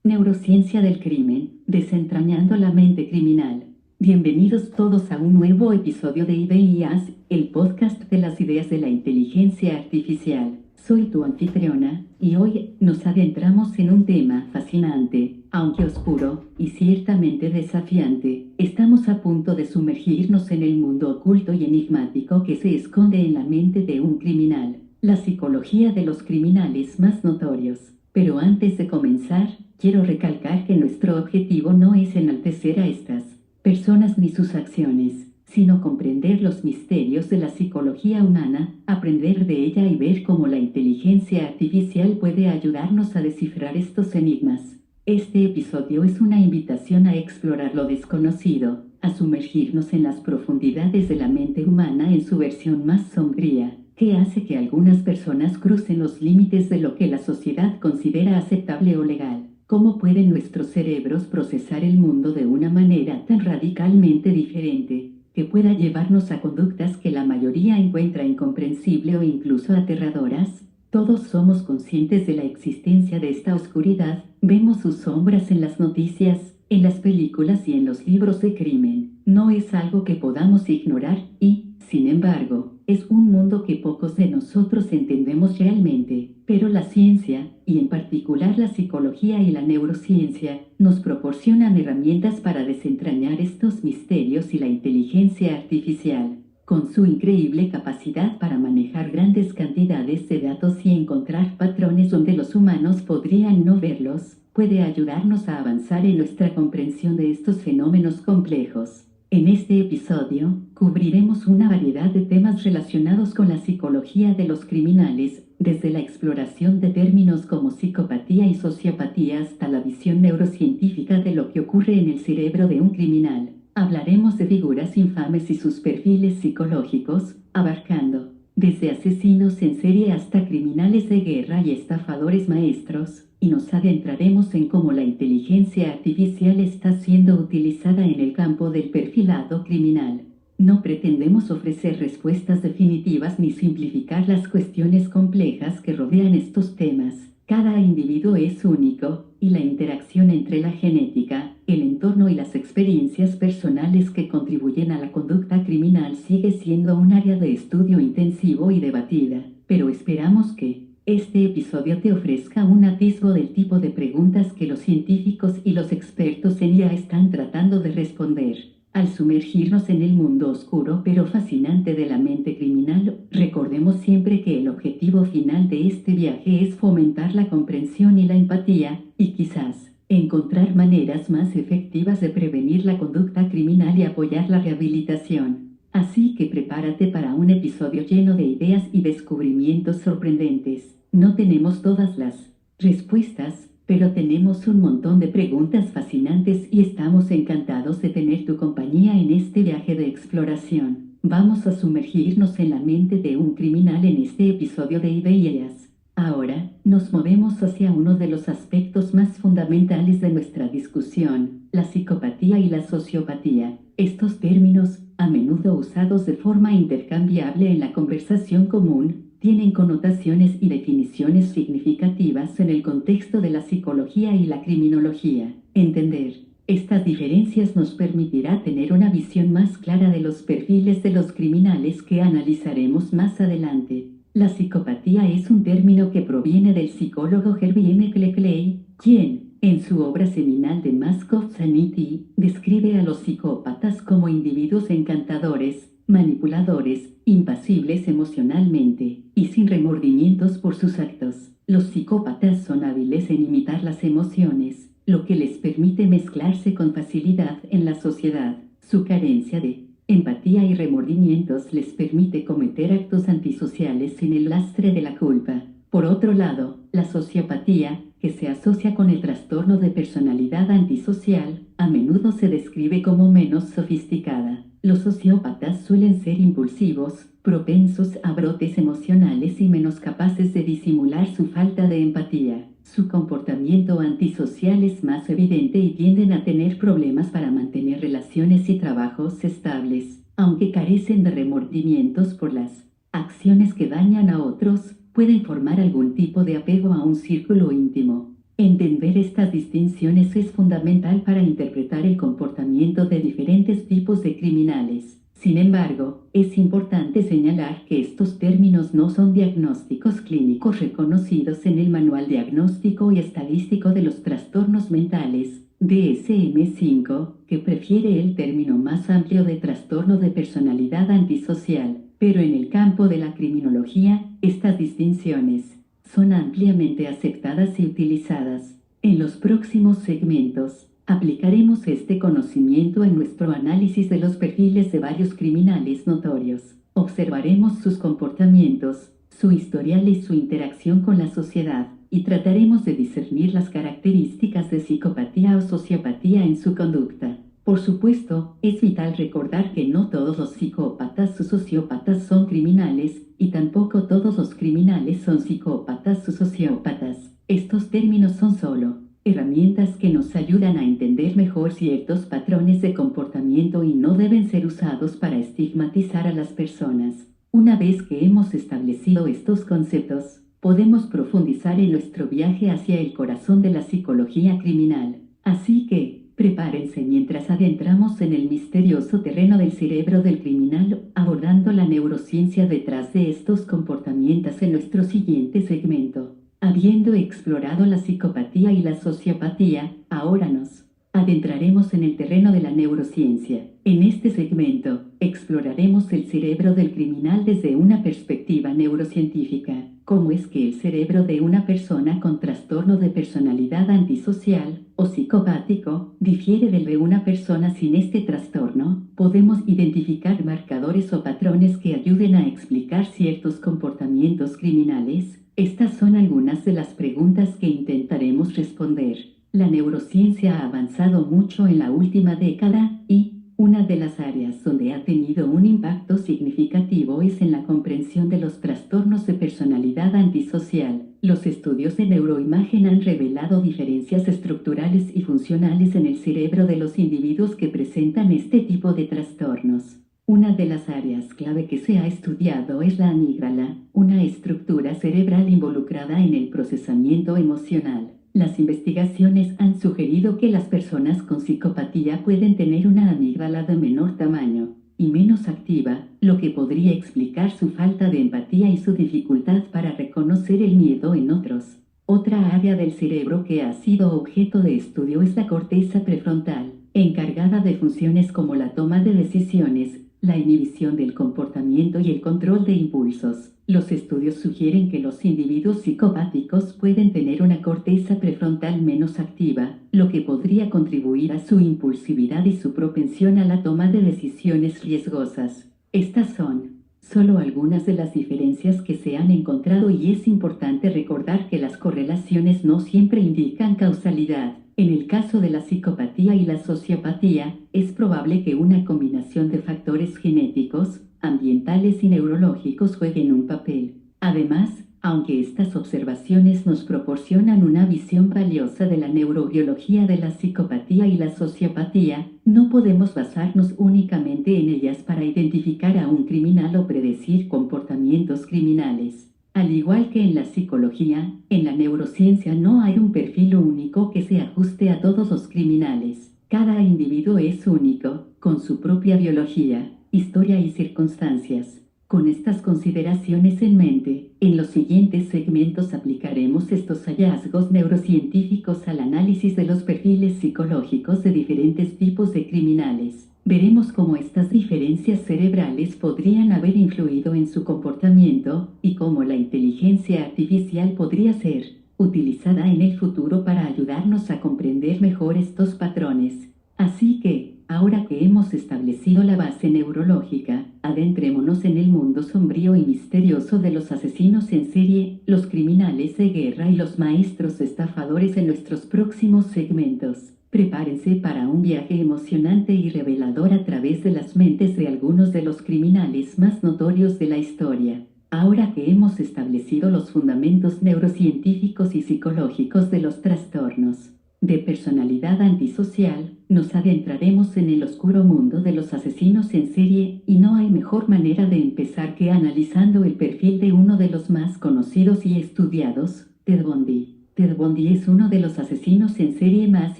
Neurociencia del crimen, desentrañando la mente criminal. Bienvenidos todos a un nuevo episodio de Ideas, el podcast de las ideas de la inteligencia artificial. Soy tu anfitriona, y hoy nos adentramos en un tema fascinante, aunque oscuro, y ciertamente desafiante. Estamos a punto de sumergirnos en el mundo oculto y enigmático que se esconde en la mente de un criminal, la psicología de los criminales más notorios. Pero antes de comenzar, quiero recalcar que nuestro objetivo no es enaltecer a estas personas ni sus acciones, sino comprender los misterios de la psicología humana, aprender de ella y ver cómo la inteligencia artificial puede ayudarnos a descifrar estos enigmas. Este episodio es una invitación a explorar lo desconocido, a sumergirnos en las profundidades de la mente humana en su versión más sombría, que hace que algunas personas crucen los límites de lo que la sociedad considera aceptable o legal. ¿Cómo pueden nuestros cerebros procesar el mundo de una manera tan radicalmente diferente, que pueda llevarnos a conductas que la mayoría encuentra incomprensible o incluso aterradoras? Todos somos conscientes de la existencia de esta oscuridad, vemos sus sombras en las noticias, en las películas y en los libros de crimen. No es algo que podamos ignorar y, sin embargo, es un mundo que pocos de nosotros entendemos realmente, pero la ciencia, y en particular la psicología y la neurociencia, nos proporcionan herramientas para desentrañar estos misterios y la inteligencia artificial, con su increíble capacidad para manejar grandes cantidades de datos y encontrar patrones donde los humanos podrían no verlos, puede ayudarnos a avanzar en nuestra comprensión de estos fenómenos complejos. En este episodio, cubriremos una variedad de temas relacionados con la psicología de los criminales, desde la exploración de términos como psicopatía y sociopatía hasta la visión neurocientífica de lo que ocurre en el cerebro de un criminal. Hablaremos de figuras infames y sus perfiles psicológicos, abarcando desde asesinos en serie hasta criminales de guerra y estafadores maestros, y nos adentraremos en cómo la inteligencia artificial está siendo utilizada en el campo del perfilado criminal. No pretendemos ofrecer respuestas definitivas ni simplificar las cuestiones complejas que rodean estos temas. Cada individuo es único, y la interacción entre la genética, el entorno y las experiencias personales que contribuyen a la conducta criminal sigue siendo un área de estudio intensivo y debatida, pero esperamos que este episodio te ofrezca un atisbo del tipo de preguntas que los científicos y los expertos en IA están tratando de responder. Al sumergirnos en el mundo oscuro pero fascinante de la mente criminal, recordemos siempre que el objetivo final de este viaje es fomentar la comprensión y la empatía, y quizás encontrar maneras más efectivas de prevenir la conducta criminal y apoyar la rehabilitación. Así que prepárate para un episodio lleno de ideas y descubrimientos sorprendentes. No tenemos todas las respuestas, pero tenemos un montón de preguntas fascinantes y estamos encantados de tener tu compañía en este viaje de exploración. Vamos a sumergirnos en la mente de un criminal en este episodio de Ideas. Ahora, nos movemos hacia uno de los aspectos más fundamentales de nuestra discusión, la psicopatía y la sociopatía. Estos términos, a menudo usados de forma intercambiable en la conversación común, tienen connotaciones y definiciones significativas en el contexto de la psicología y la criminología. Entender estas diferencias nos permitirá tener una visión más clara de los perfiles de los criminales que analizaremos más adelante. La psicopatía es un término que proviene del psicólogo Herbie M. Cleckley, quien, en su obra seminal The Mask of Sanity, describe a los psicópatas como individuos encantadores, manipuladores, impasibles emocionalmente, y sin remordimientos por sus actos. Los psicópatas son hábiles en imitar las emociones, lo que les permite mezclarse con facilidad en la sociedad. Su carencia de empatía y remordimientos les permite cometer actos antisociales sin el lastre de la culpa. Por otro lado, la sociopatía, que se asocia con el trastorno de personalidad antisocial, a menudo se describe como menos sofisticada. Los sociópatas suelen ser impulsivos, propensos a brotes emocionales y menos capaces de disimular su falta de empatía. Su comportamiento antisocial es más evidente y tienden a tener problemas para mantener relaciones y trabajos estables. Aunque carecen de remordimientos por las acciones que dañan a otros, pueden formar algún tipo de apego a un círculo íntimo. Entender estas distinciones es fundamental para interpretar el comportamiento de diferentes tipos de criminales. Sin embargo, es importante señalar que estos términos no son diagnósticos clínicos reconocidos en el Manual Diagnóstico y Estadístico de los Trastornos Mentales, DSM-5, que prefiere el término más amplio de trastorno de personalidad antisocial, pero en el campo de la criminología, estas distinciones son ampliamente aceptadas y utilizadas. En los próximos segmentos, aplicaremos este conocimiento en nuestro análisis de los perfiles de varios criminales notorios. Observaremos sus comportamientos, su historial y su interacción con la sociedad, y trataremos de discernir las características de psicopatía o sociopatía en su conducta. Por supuesto, es vital recordar que no todos los psicópatas o sociópatas son criminales, y tampoco todos los criminales son psicópatas o sociópatas. Estos términos son solo herramientas que nos ayudan a entender mejor ciertos patrones de comportamiento y no deben ser usados para estigmatizar a las personas. Una vez que hemos establecido estos conceptos, podemos profundizar en nuestro viaje hacia el corazón de la psicología criminal. Así que, prepárense mientras adentramos en el misterioso terreno del cerebro del criminal, abordando la neurociencia detrás de estos comportamientos en nuestro siguiente segmento. Habiendo explorado la psicopatía y la sociopatía, ahora nos adentraremos en el terreno de la neurociencia. En este segmento, exploraremos el cerebro del criminal desde una perspectiva neurocientífica. ¿Cómo es que el cerebro de una persona con trastorno de personalidad antisocial o psicopático difiere del de una persona sin este trastorno? Podemos identificar marcadores o patrones que ayuden a explicar ciertos comportamientos criminales. Estas son algunas de las preguntas que intentaremos responder. La neurociencia ha avanzado mucho en la última década y una de las áreas donde ha tenido un impacto significativo es en la comprensión de los trastornos de personalidad antisocial. Los estudios de neuroimagen han revelado diferencias estructurales y funcionales en el cerebro de los individuos que presentan este tipo de trastornos. Una de las áreas clave que se ha estudiado es la amígdala, una estructura cerebral involucrada en el procesamiento emocional. Las investigaciones han sugerido que las personas con psicopatía pueden tener una amígdala de menor tamaño y menos activa, lo que podría explicar su falta de empatía y su dificultad para reconocer el miedo en otros. Otra área del cerebro que ha sido objeto de estudio es la corteza prefrontal, encargada de funciones como la toma de decisiones, la inhibición del comportamiento y el control de impulsos. Los estudios sugieren que los individuos psicopáticos pueden tener una corteza prefrontal menos activa, lo que podría contribuir a su impulsividad y su propensión a la toma de decisiones riesgosas. Estas son solo algunas de las diferencias que se han encontrado y es importante recordar que las correlaciones no siempre indican causalidad. En el caso de la psicopatía y la sociopatía, es probable que una combinación de factores genéticos, ambientales y neurológicos jueguen un papel. Además, aunque estas observaciones nos proporcionan una visión valiosa de la neurobiología de la psicopatía y la sociopatía, no podemos basarnos únicamente en ellas para identificar a un criminal o predecir comportamientos criminales. Al igual que en la psicología, en la neurociencia no hay un perfil único que se ajuste a todos los criminales. Cada individuo es único, con su propia biología, historia y circunstancias. Con estas consideraciones en mente, en los siguientes segmentos aplicaremos estos hallazgos neurocientíficos al análisis de los perfiles psicológicos de diferentes tipos de criminales. Veremos cómo estas diferencias cerebrales podrían haber influido en su comportamiento y cómo la inteligencia artificial podría ser utilizada en el futuro para ayudarnos a comprender mejor estos patrones. Así que, ahora que hemos establecido la base neurológica, adentrémonos en el mundo sombrío y misterioso de los asesinos en serie, los criminales de guerra y los maestros estafadores en nuestros próximos segmentos. Prepárense para un viaje emocionante y revelador a través de las mentes de algunos de los criminales más notorios de la historia. Ahora que hemos establecido los fundamentos neurocientíficos y psicológicos de los trastornos de personalidad antisocial, nos adentraremos en el oscuro mundo de los asesinos en serie, y no hay mejor manera de empezar que analizando el perfil de uno de los más conocidos y estudiados, Ted Bundy. Ted Bundy es uno de los asesinos en serie más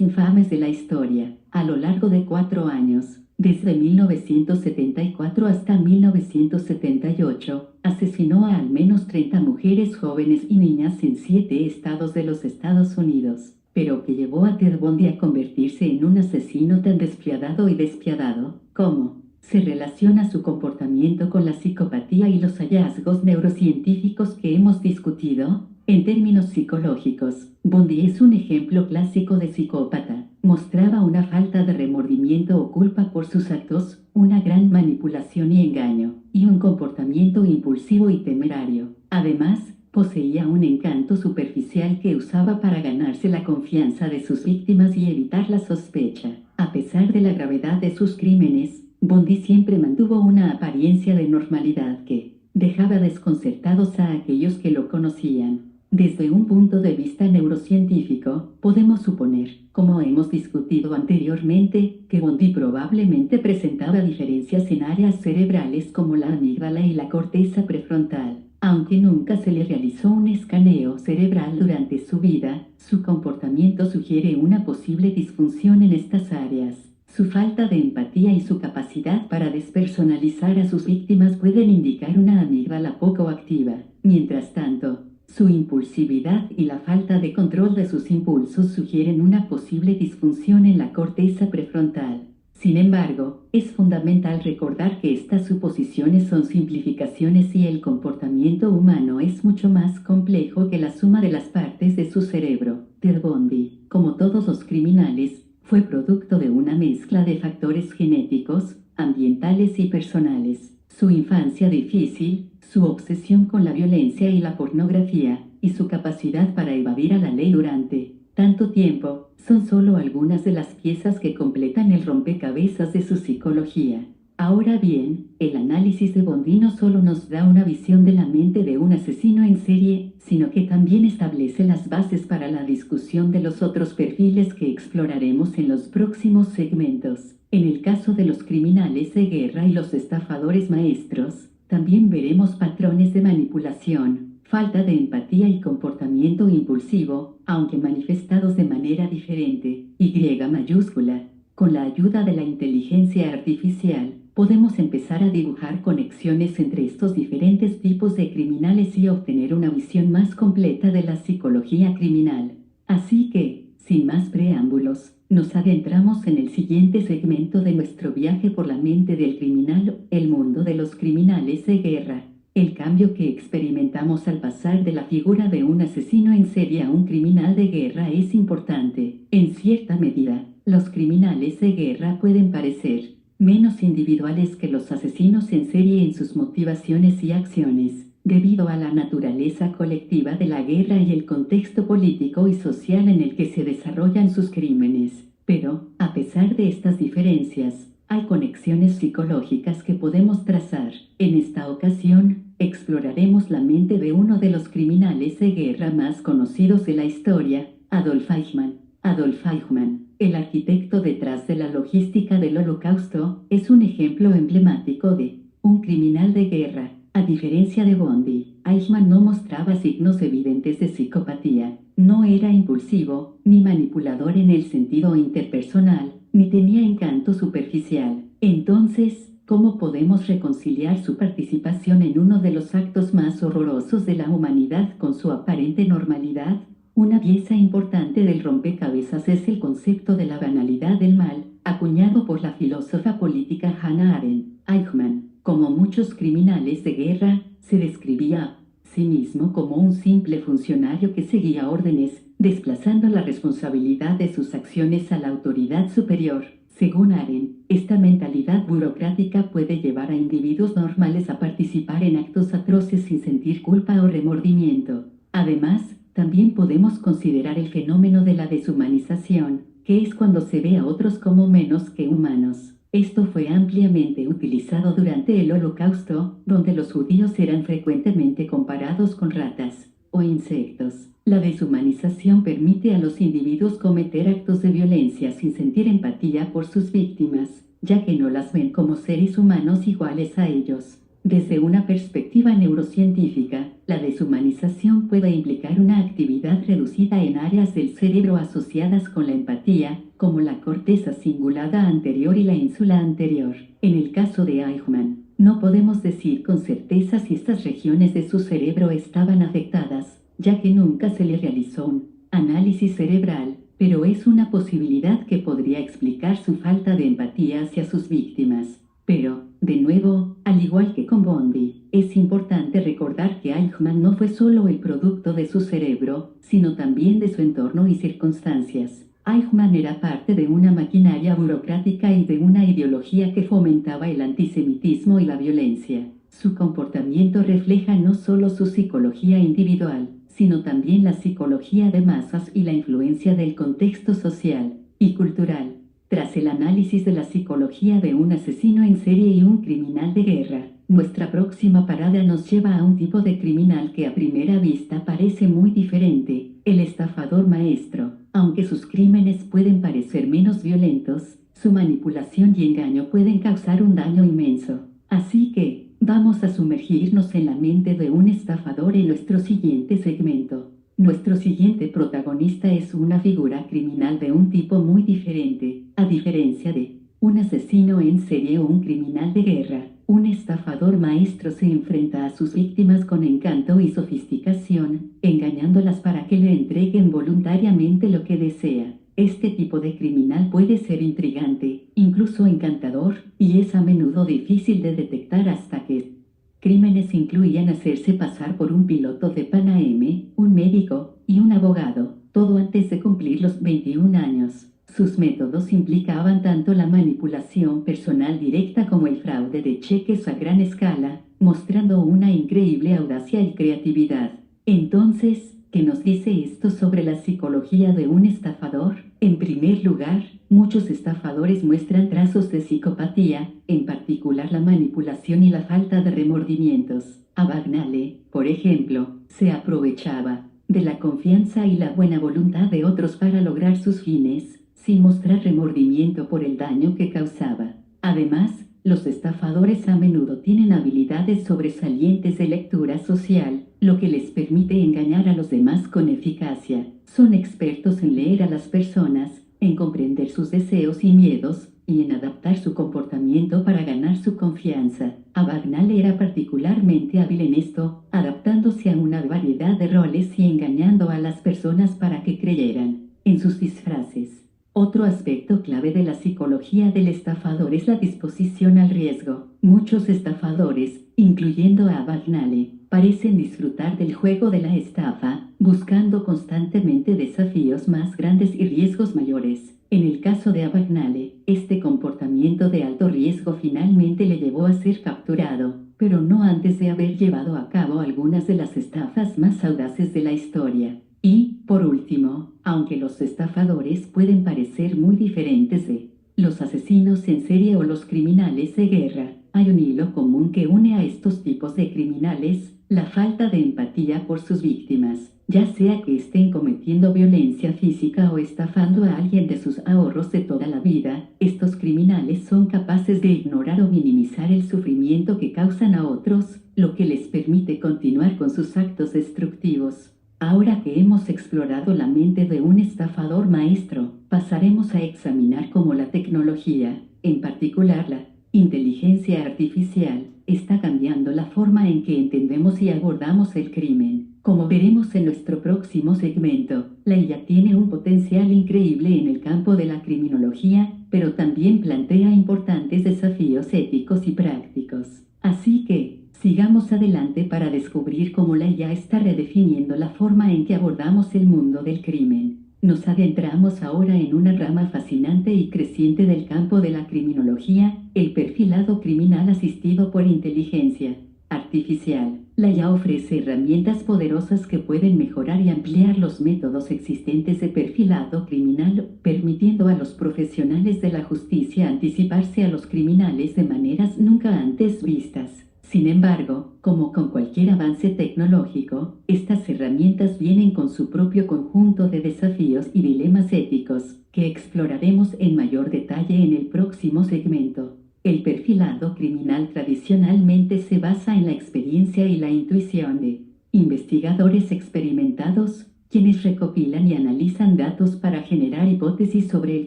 infames de la historia. A lo largo de 4 años, desde 1974 hasta 1978, asesinó a al menos 30 mujeres jóvenes y niñas en 7 estados de los Estados Unidos. Pero ¿qué llevó a Ted Bundy a convertirse en un asesino tan despiadado y despiadado? ¿Cómo se relaciona su comportamiento con la psicopatía y los hallazgos neurocientíficos que hemos discutido? En términos psicológicos, Bundy es un ejemplo clásico de psicópata. Mostraba una falta de remordimiento o culpa por sus actos, una gran manipulación y engaño, y un comportamiento impulsivo y temerario. Además, poseía un encanto superficial que usaba para ganarse la confianza de sus víctimas y evitar la sospecha. A pesar de la gravedad de sus crímenes, Bundy siempre mantuvo una apariencia de normalidad que dejaba desconcertados a aquellos que lo conocían. Desde un punto de vista neurocientífico, podemos suponer, como hemos discutido anteriormente, que Bundy probablemente presentaba diferencias en áreas cerebrales como la amígdala y la corteza prefrontal. Aunque nunca se le realizó un escaneo cerebral durante su vida, su comportamiento sugiere una posible disfunción en estas áreas. Su falta de empatía y su capacidad para despersonalizar a sus víctimas pueden indicar una amígdala poco activa. Mientras tanto, su impulsividad y la falta de control de sus impulsos sugieren una posible disfunción en la corteza prefrontal. Sin embargo, es fundamental recordar que estas suposiciones son simplificaciones y el comportamiento humano es mucho más complejo que la suma de las partes de su cerebro. Ted Bundy, como todos los criminales, fue producto de una mezcla de factores genéticos, ambientales y personales. Su infancia difícil, su obsesión con la violencia y la pornografía, y su capacidad para evadir a la ley durante tanto tiempo, son solo algunas de las piezas que completan el rompecabezas de su psicología. Ahora bien, el análisis de Bundy no solo nos da una visión de la mente de un asesino en serie, sino que también establece las bases para la discusión de los otros perfiles que exploraremos en los próximos segmentos. En el caso de los criminales de guerra y los estafadores maestros, también veremos patrones de manipulación, falta de empatía y comportamiento impulsivo, aunque manifestados de manera diferente. Y mayúscula. Con la ayuda de la inteligencia artificial, podemos empezar a dibujar conexiones entre estos diferentes tipos de criminales y obtener una visión más completa de la psicología criminal. Así que, sin más preámbulos, nos adentramos en el siguiente segmento de nuestro viaje por la mente del criminal, el mundo de los criminales de guerra. El cambio que experimentamos al pasar de la figura de un asesino en serie a un criminal de guerra es importante. En cierta medida, los criminales de guerra pueden parecer menos individuales que los asesinos en serie en sus motivaciones y acciones, debido a la naturaleza colectiva de la guerra y el contexto político y social en el que se desarrollan sus crímenes. Pero, a pesar de estas diferencias, hay conexiones psicológicas que podemos trazar. En esta ocasión, exploraremos la mente de uno de los criminales de guerra más conocidos de la historia, Adolf Eichmann. Adolf Eichmann, el arquitecto detrás de la logística del Holocausto, es un ejemplo emblemático de un criminal de guerra. A diferencia de Bundy, Eichmann no mostraba signos evidentes de psicopatía, no era impulsivo, ni manipulador en el sentido interpersonal, ni tenía encanto superficial. Entonces, ¿cómo podemos reconciliar su participación en uno de los actos más horrorosos de la humanidad con su aparente normalidad? Una pieza importante del rompecabezas es el concepto de la banalidad del mal, acuñado por la filósofa política Hannah Arendt. Eichmann, como muchos criminales de guerra, se describía a sí mismo como un simple funcionario que seguía órdenes, desplazando la responsabilidad de sus acciones a la autoridad superior. Según Arendt, esta mentalidad burocrática puede llevar a individuos normales a participar en actos atroces sin sentir culpa o remordimiento. Además, también podemos considerar el fenómeno de la deshumanización, que es cuando se ve a otros como menos que humanos. Esto fue ampliamente utilizado durante el Holocausto, donde los judíos eran frecuentemente comparados con ratas o insectos. La deshumanización permite a los individuos cometer actos de violencia sin sentir empatía por sus víctimas, ya que no las ven como seres humanos iguales a ellos. Desde una perspectiva neurocientífica, la deshumanización puede implicar una actividad reducida en áreas del cerebro asociadas con la empatía, como la corteza cingulada anterior y la ínsula anterior. En el caso de Eichmann, no podemos decir con certeza si estas regiones de su cerebro estaban afectadas, ya que nunca se le realizó un análisis cerebral, pero es una posibilidad que podría explicar su falta de empatía hacia sus víctimas. Pero, de nuevo, al igual que con Bondi, es importante recordar que Eichmann no fue solo el producto de su cerebro, sino también de su entorno y circunstancias. Eichmann era parte de una maquinaria burocrática y de una ideología que fomentaba el antisemitismo y la violencia. Su comportamiento refleja no solo su psicología individual, sino también la psicología de masas y la influencia del contexto social y cultural. Tras el análisis de la psicología de un asesino en serie y un criminal de guerra, nuestra próxima parada nos lleva a un tipo de criminal que a primera vista parece muy diferente, el estafador maestro. Aunque sus crímenes pueden parecer menos violentos, su manipulación y engaño pueden causar un daño inmenso. Así que, vamos a sumergirnos en la mente de un estafador en nuestro siguiente segmento. Nuestro siguiente protagonista es una figura criminal de un tipo muy diferente. A diferencia de un asesino en serie o un criminal de guerra, un estafador maestro se enfrenta a sus víctimas con encanto y sofisticación, engañándolas para que le entreguen voluntariamente lo que desea. Este tipo de criminal puede ser intrigante, incluso encantador, y es a menudo difícil de detectar hasta que crímenes incluían hacerse pasar por un piloto de Pan Am, un médico y un abogado, todo antes de cumplir los 21 años. Sus métodos implicaban tanto la manipulación personal directa como el fraude de cheques a gran escala, mostrando una increíble audacia y creatividad. Entonces, ¿qué nos dice esto sobre la psicología de un estafador? En primer lugar, muchos estafadores muestran trazos de psicopatía, en particular la manipulación y la falta de remordimientos. Abagnale, por ejemplo, se aprovechaba de la confianza y la buena voluntad de otros para lograr sus fines, sin mostrar remordimiento por el daño que causaba. Además, los estafadores a menudo tienen habilidades sobresalientes de lectura social, lo que les permite engañar a los demás con eficacia. Son expertos en leer a las personas, en comprender sus deseos y miedos, y en adaptar su comportamiento para ganar su confianza. Abagnale era particularmente hábil en esto, adaptándose a una variedad de roles y engañando a las personas para que creyeran en sus disfraces. Otro aspecto clave de la psicología del estafador es la disposición al riesgo. Muchos estafadores, incluyendo a Abagnale, parecen disfrutar del juego de la estafa, buscando constantemente desafíos más grandes y riesgos mayores. En el caso de Abagnale, este comportamiento de alto riesgo finalmente le llevó a ser capturado, pero no antes de haber llevado a cabo algunas de las estafas más audaces de la historia. Y, por último, aunque los estafadores pueden parecer muy diferentes de los asesinos en serie o los criminales de guerra, hay un hilo común que une a estos tipos de criminales: la falta de empatía por sus víctimas. Ya sea que estén cometiendo violencia física o estafando a alguien de sus ahorros de toda la vida, estos criminales son capaces de ignorar o minimizar el sufrimiento que causan a otros, lo que les permite continuar con sus actos destructivos. Ahora que hemos explorado la mente de un estafador maestro, pasaremos a examinar cómo la tecnología, en particular la inteligencia artificial, está cambiando la forma en que entendemos y abordamos el crimen. Como veremos en nuestro próximo segmento, la IA tiene un potencial increíble en el campo de la criminología, pero también plantea importantes desafíos éticos y prácticos. Así que, sigamos adelante para descubrir cómo la IA está redefiniendo la forma en que abordamos el mundo del crimen. Nos adentramos ahora en una rama fascinante y creciente del campo de la criminología, el perfilado criminal asistido por inteligencia artificial. La IA ofrece herramientas poderosas que pueden mejorar y ampliar los métodos existentes de perfilado criminal, permitiendo a los profesionales de la justicia anticiparse a los criminales de maneras nunca antes vistas. Sin embargo, como con cualquier avance tecnológico, estas herramientas vienen con su propio conjunto de desafíos y dilemas éticos, que exploraremos en mayor detalle en el próximo segmento. El perfilado criminal tradicionalmente se basa en la experiencia y la intuición de investigadores experimentados, quienes recopilan y analizan datos para generar hipótesis sobre el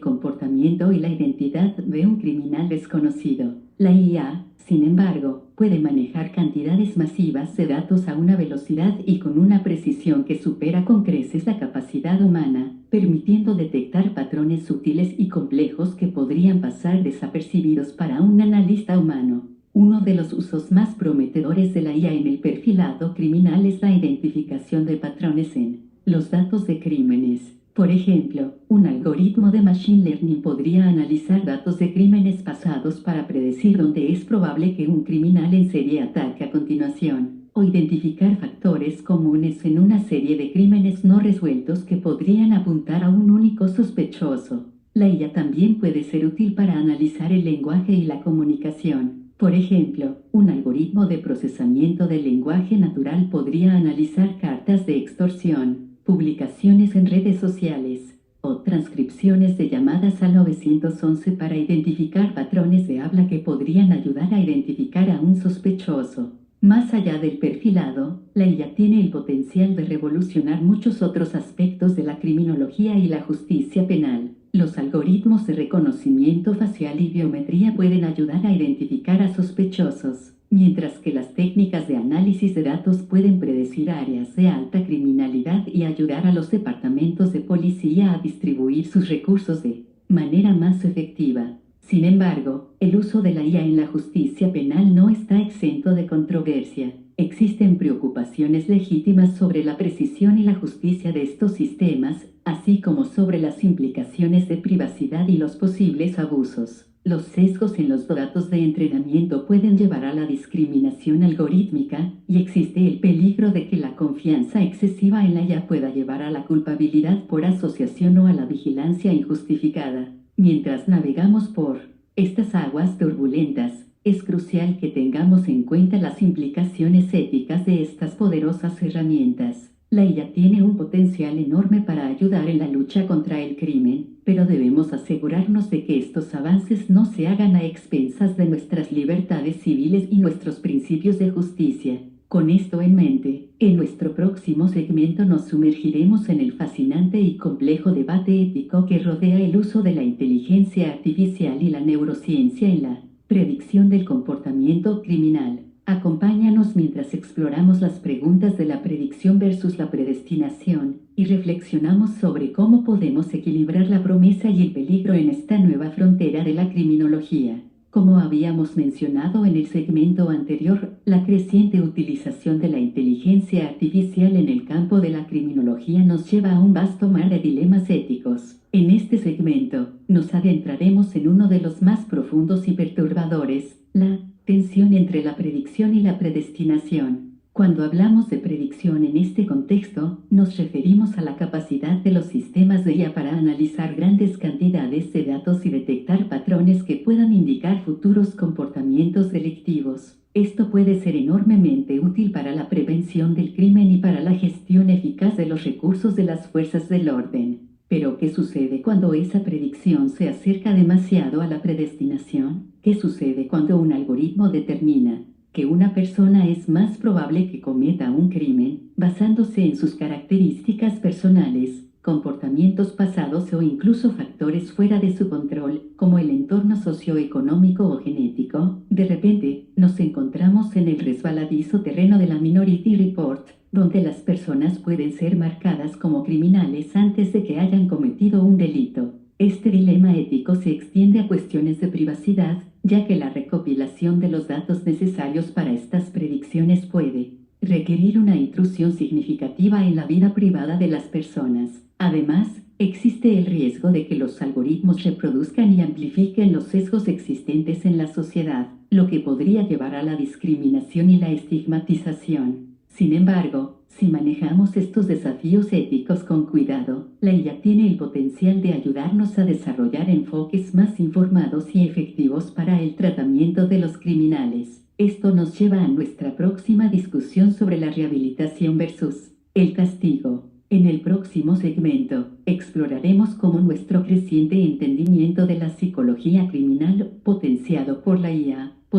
comportamiento y la identidad de un criminal desconocido. La IA, sin embargo, puede manejar cantidades masivas de datos a una velocidad y con una precisión que supera con creces la capacidad humana, permitiendo detectar patrones sutiles y complejos que podrían pasar desapercibidos para un analista humano. Uno de los usos más prometedores de la IA en el perfilado criminal es la identificación de patrones en los datos de crímenes. Por ejemplo, un algoritmo de Machine Learning podría analizar datos de crímenes pasados para predecir dónde es probable que un criminal en serie ataque a continuación, o identificar factores comunes en una serie de crímenes no resueltos que podrían apuntar a un único sospechoso. La IA también puede ser útil para analizar el lenguaje y la comunicación. Por ejemplo, un algoritmo de procesamiento del lenguaje natural podría analizar cartas de extorsión, publicaciones en redes sociales, o transcripciones de llamadas al 911 para identificar patrones de habla que podrían ayudar a identificar a un sospechoso. Más allá del perfilado, la IA tiene el potencial de revolucionar muchos otros aspectos de la criminología y la justicia penal. Los algoritmos de reconocimiento facial y biometría pueden ayudar a identificar a sospechosos, mientras que las técnicas de análisis de datos pueden predecir áreas de alta criminalidad y ayudar a los departamentos de policía a distribuir sus recursos de manera más efectiva. Sin embargo, el uso de la IA en la justicia penal no está exento de controversia. Existen preocupaciones legítimas sobre la precisión y la justicia de estos sistemas, así como sobre las implicaciones de privacidad y los posibles abusos. Los sesgos en los datos de entrenamiento pueden llevar a la discriminación algorítmica, y existe el peligro de que la confianza excesiva en la IA pueda llevar a la culpabilidad por asociación o a la vigilancia injustificada. Mientras navegamos por estas aguas turbulentas, es crucial que tengamos en cuenta las implicaciones éticas de estas poderosas herramientas. La IA tiene un potencial enorme para ayudar en la lucha contra el crimen, pero debemos asegurarnos de que estos avances no se hagan a expensas de nuestras libertades civiles y nuestros principios de justicia. Con esto en mente, en nuestro próximo segmento nos sumergiremos en el fascinante y complejo debate ético que rodea el uso de la inteligencia artificial y la neurociencia en la predicción del comportamiento criminal. Acompáñanos mientras exploramos las preguntas de la predicción versus la predestinación, y reflexionamos sobre cómo podemos equilibrar la promesa y el peligro en esta nueva frontera de la criminología. Como habíamos mencionado en el segmento anterior, la creciente utilización de la inteligencia artificial en el campo de la criminología nos lleva a un vasto mar de dilemas éticos. En este segmento, nos adentraremos en uno de los más profundos y perturbadores, la tensión entre la predicción y la predestinación. Cuando hablamos de predicción en este contexto, nos referimos a la capacidad de los sistemas de IA para analizar grandes cantidades de datos y detectar patrones que puedan indicar futuros comportamientos delictivos. Esto puede ser enormemente útil para la prevención del crimen y para la gestión eficaz de los recursos de las fuerzas del orden. Pero, ¿qué sucede cuando esa predicción se acerca demasiado a la predestinación? ¿Qué sucede cuando un algoritmo determina que una persona es más probable que cometa un crimen, basándose en sus características personales, comportamientos pasados o incluso factores fuera de su control, como el entorno socioeconómico o genético? De repente, nos encontramos en el resbaladizo terreno de la Minority Report, donde las personas pueden ser marcadas como criminales antes de que hayan cometido un delito. Este dilema ético se extiende a cuestiones de privacidad, ya que la recopilación de los datos necesarios para estas predicciones puede requerir una intrusión significativa en la vida privada de las personas. Además, existe el riesgo de que los algoritmos reproduzcan y amplifiquen los sesgos existentes en la sociedad, lo que podría llevar a la discriminación y la estigmatización. Sin embargo, si manejamos estos desafíos éticos con cuidado, la IA tiene el potencial de ayudarnos a desarrollar enfoques más informados y efectivos para el tratamiento de los criminales. Esto nos lleva a nuestra próxima discusión sobre la rehabilitación versus el castigo. En el próximo segmento, exploraremos cómo nuestro creciente entendimiento de la psicología criminal, potenciado por la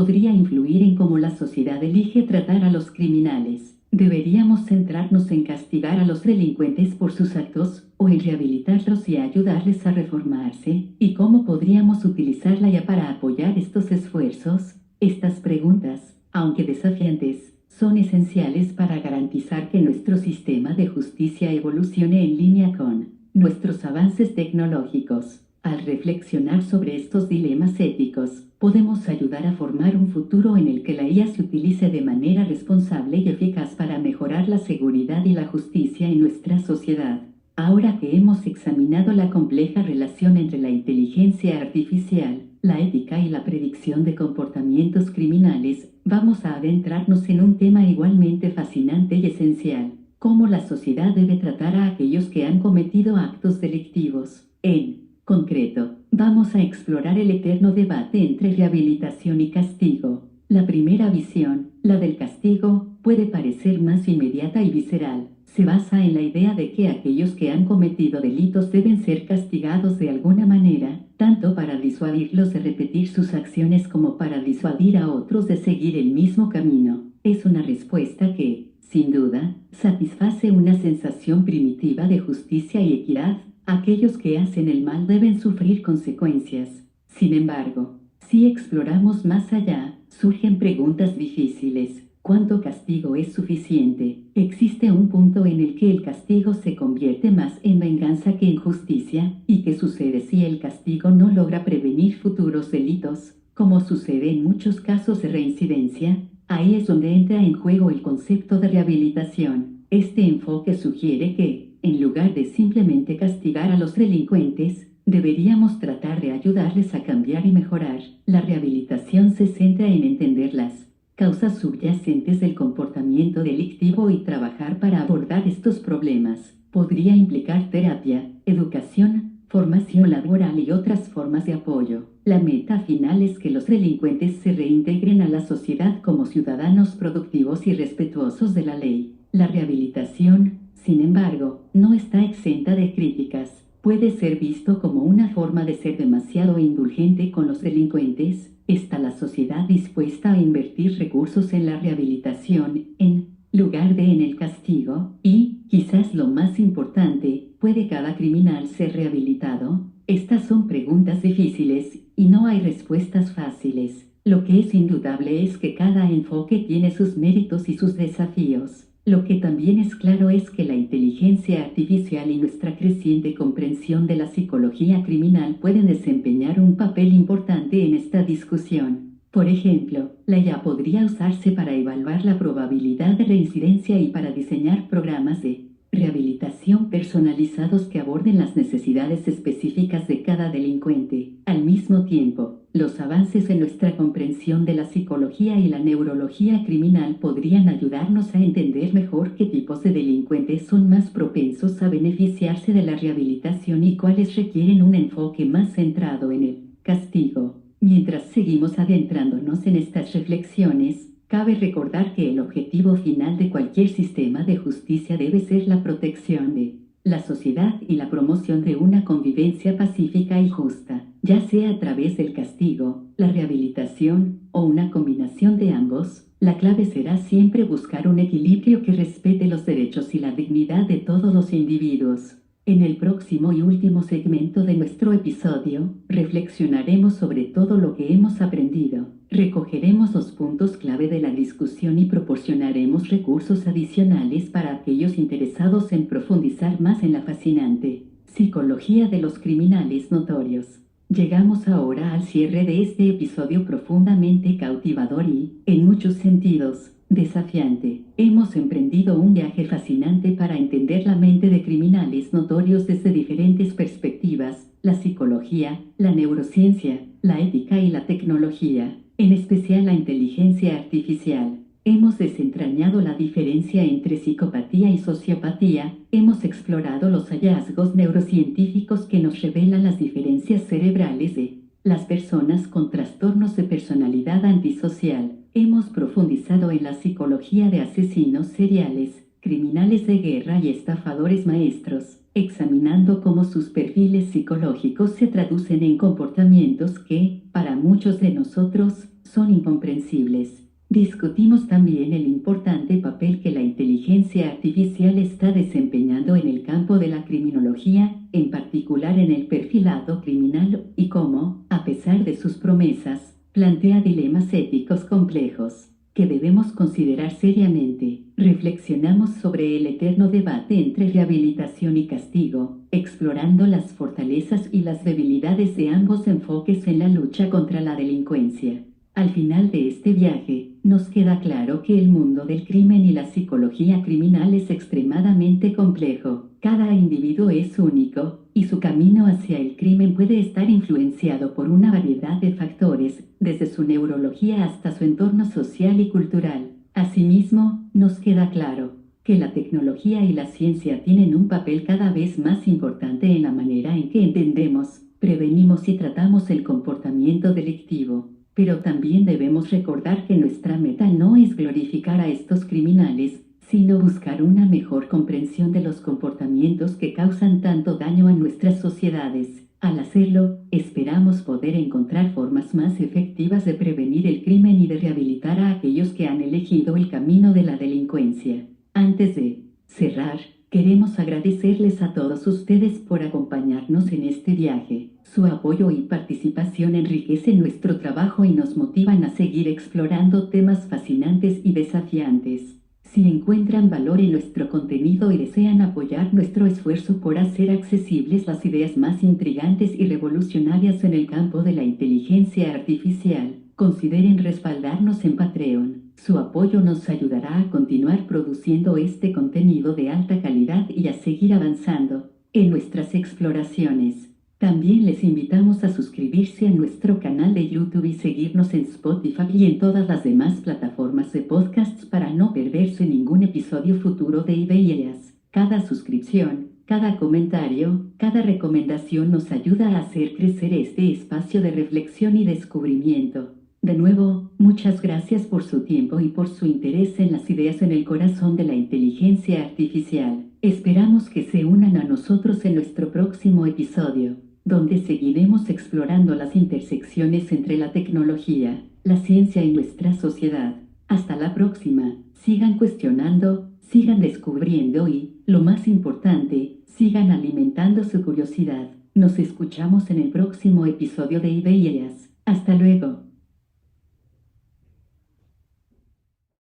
podría influir en cómo la sociedad elige tratar a los criminales. ¿Deberíamos centrarnos en castigar a los delincuentes por sus actos, o en rehabilitarlos y ayudarles a reformarse? ¿Y cómo podríamos utilizar la IA para apoyar estos esfuerzos? Estas preguntas, aunque desafiantes, son esenciales para garantizar que nuestro sistema de justicia evolucione en línea con nuestros avances tecnológicos. Al reflexionar sobre estos dilemas éticos, podemos ayudar a formar un futuro en el que la IA se utilice de manera responsable y eficaz para mejorar la seguridad y la justicia en nuestra sociedad. Ahora que hemos examinado la compleja relación entre la inteligencia artificial, la ética y la predicción de comportamientos criminales, vamos a adentrarnos en un tema igualmente fascinante y esencial: cómo la sociedad debe tratar a aquellos que han cometido actos delictivos. En concreto, vamos a explorar el eterno debate entre rehabilitación y castigo. La primera visión, la del castigo, puede parecer más inmediata y visceral. Se basa en la idea de que aquellos que han cometido delitos deben ser castigados de alguna manera, tanto para disuadirlos de repetir sus acciones como para disuadir a otros de seguir el mismo camino. Es una respuesta que, sin duda, satisface una sensación primitiva de justicia y equidad. Aquellos que hacen el mal deben sufrir consecuencias. Sin embargo, si exploramos más allá, surgen preguntas difíciles. ¿Cuánto castigo es suficiente? ¿Existe un punto en el que el castigo se convierte más en venganza que en justicia? ¿Y qué sucede si el castigo no logra prevenir futuros delitos, como sucede en muchos casos de reincidencia? Ahí es donde entra en juego el concepto de rehabilitación. Este enfoque sugiere que, en lugar de simplemente castigar a los delincuentes, deberíamos tratar de ayudarles a cambiar y mejorar. La rehabilitación se centra en entender las causas subyacentes del comportamiento delictivo y trabajar para abordar estos problemas. Podría implicar terapia, educación, formación laboral y otras formas de apoyo. La meta final es que los delincuentes se reintegren a la sociedad como ciudadanos productivos y respetuosos de la ley. La rehabilitación, sin embargo, no está exenta de críticas. Puede ser visto como una forma de ser demasiado indulgente con los delincuentes. ¿Está la sociedad dispuesta a invertir recursos en la rehabilitación, en lugar de en el castigo? Y, quizás lo más importante, ¿puede cada criminal ser rehabilitado? Estas son preguntas difíciles, y no hay respuestas fáciles. Lo que es indudable es que cada enfoque tiene sus méritos y sus desafíos. Lo que también es claro es que la inteligencia artificial y nuestra creciente comprensión de la psicología criminal pueden desempeñar un papel importante en esta discusión. Por ejemplo, la IA podría usarse para evaluar la probabilidad de reincidencia y para diseñar programas de rehabilitación personalizados que aborden las necesidades específicas de cada delincuente. Al mismo tiempo, los avances en nuestra comprensión de la psicología y la neurología criminal podrían ayudarnos a entender mejor qué tipos de delincuentes son más propensos a beneficiarse de la rehabilitación y cuáles requieren un enfoque más centrado en el castigo. Mientras seguimos adentrándonos en estas reflexiones, cabe recordar que el objetivo final de cualquier sistema de justicia debe ser la protección de la sociedad y la promoción de una convivencia pacífica y justa, ya sea a través del castigo, la rehabilitación o una combinación de ambos. La clave será siempre buscar un equilibrio que respete los derechos y la dignidad de todos los individuos. En el próximo y último segmento de nuestro episodio, reflexionaremos sobre todo lo que hemos aprendido. Recogeremos los puntos clave de la discusión y proporcionaremos recursos adicionales para aquellos interesados en profundizar más en la fascinante psicología de los criminales notorios. Llegamos ahora al cierre de este episodio profundamente cautivador y, en muchos sentidos, desafiante. Hemos emprendido un viaje fascinante para entender la mente de criminales notorios desde diferentes perspectivas: la psicología, la neurociencia, la ética y la tecnología, en especial la inteligencia artificial. Hemos desentrañado la diferencia entre psicopatía y sociopatía, hemos explorado los hallazgos neurocientíficos que nos revelan las diferencias cerebrales de las personas con trastornos de personalidad antisocial. Hemos profundizado en la psicología de asesinos seriales, criminales de guerra y estafadores maestros. examinando cómo sus perfiles psicológicos se traducen en comportamientos que, para muchos de nosotros, son incomprensibles. Discutimos también el importante papel que la inteligencia artificial está desempeñando en el campo de la criminología, en particular en el perfilado criminal, y cómo, a pesar de sus promesas, plantea dilemas éticos complejos que debemos considerar seriamente. Reflexionamos sobre el eterno debate entre rehabilitación y castigo, explorando las fortalezas y las debilidades de ambos enfoques en la lucha contra la delincuencia. Al final de este viaje, nos queda claro que el mundo del crimen y la psicología criminal es extremadamente complejo. Cada individuo es único, y su camino hacia el crimen puede estar influenciado por una variedad de factores, desde su neurología hasta su entorno social y cultural. Asimismo, nos queda claro que la tecnología y la ciencia tienen un papel cada vez más importante en la manera en que entendemos, prevenimos y tratamos el comportamiento delictivo. Pero también debemos recordar que nuestra meta no es glorificar a estos criminales, sino buscar una mejor comprensión de los comportamientos que causan tanto daño a nuestras sociedades. Al hacerlo, esperamos poder encontrar formas más efectivas de prevenir el crimen y de rehabilitar a aquellos que han elegido el camino de la delincuencia. Antes de cerrar, queremos agradecerles a todos ustedes por acompañarnos en este viaje. Su apoyo y participación enriquecen nuestro trabajo y nos motivan a seguir explorando temas fascinantes y desafiantes. Si encuentran valor en nuestro contenido y desean apoyar nuestro esfuerzo por hacer accesibles las ideas más intrigantes y revolucionarias en el campo de la inteligencia artificial, consideren respaldarnos en Patreon. Su apoyo nos ayudará a continuar produciendo este contenido de alta calidad y a seguir avanzando en nuestras exploraciones. También les invitamos a suscribirse a nuestro canal de YouTube y seguirnos en Spotify y en todas las demás plataformas de podcasts para no perderse ningún episodio futuro de Ideas. Cada suscripción, cada comentario, cada recomendación nos ayuda a hacer crecer este espacio de reflexión y descubrimiento. De nuevo, muchas gracias por su tiempo y por su interés en las ideas en el corazón de la inteligencia artificial. Esperamos que se unan a nosotros en nuestro próximo episodio, donde seguiremos explorando las intersecciones entre la tecnología, la ciencia y nuestra sociedad. Hasta la próxima, sigan cuestionando, sigan descubriendo y, lo más importante, sigan alimentando su curiosidad. Nos escuchamos en el próximo episodio de Ideas. Hasta luego.